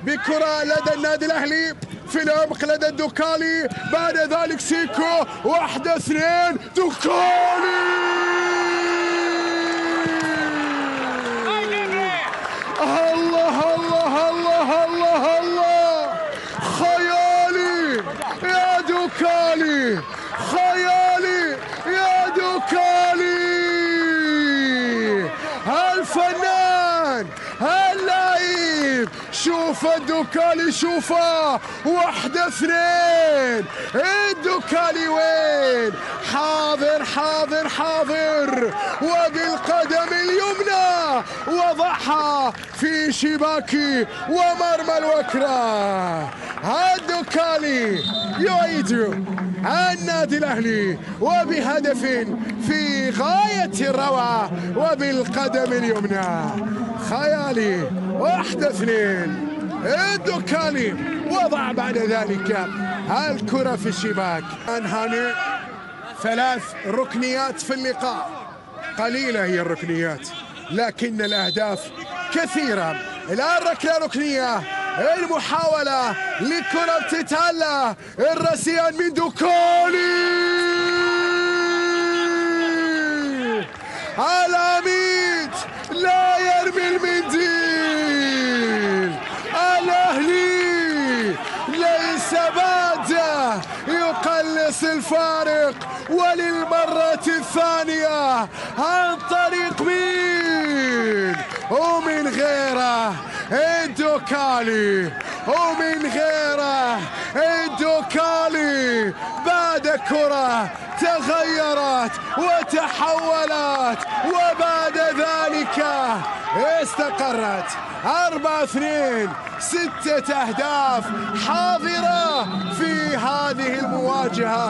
بكرة لدى النادي الأهلي في العمق لدى الدوكالي. بعد ذلك سيكو 1-2 دوكالي. الله الله الله الله الله، خيالي يا دوكالي، خيالي يا دوكالي. الفنان اللعيب، شوف الدوكالي، شوفه 1-2. الدوكالي وين؟ حاضر حاضر حاضر، وبالقدم اليمنى وضعها في شباك ومرمى الوكرة. الدوكالي يعيد النادي الأهلي وبهدف في غاية الروعة وبالقدم اليمنى. خيالي 1-2. الدوكالي وضع بعد ذلك الكرة في الشباك. هاني 3 ركنيات في اللقاء، قليلة هي الركنيات لكن الأهداف كثيرة. الآن ركلة ركنية، المحاولة لكرة بتتهلا، الرسيان من دوكالي. العميد لا يرمي المنديل. الأهلي ليس بعد يقلص الفارق وللمرة الثانية عن طريق مين؟ ومن غيره الدوكالي، ومن غيره الدوكالي. بعد كرة تغيرت وتحولت وبعد ذلك استقرت. 4-2، 6 أهداف حاضرة في هذه المواجهة.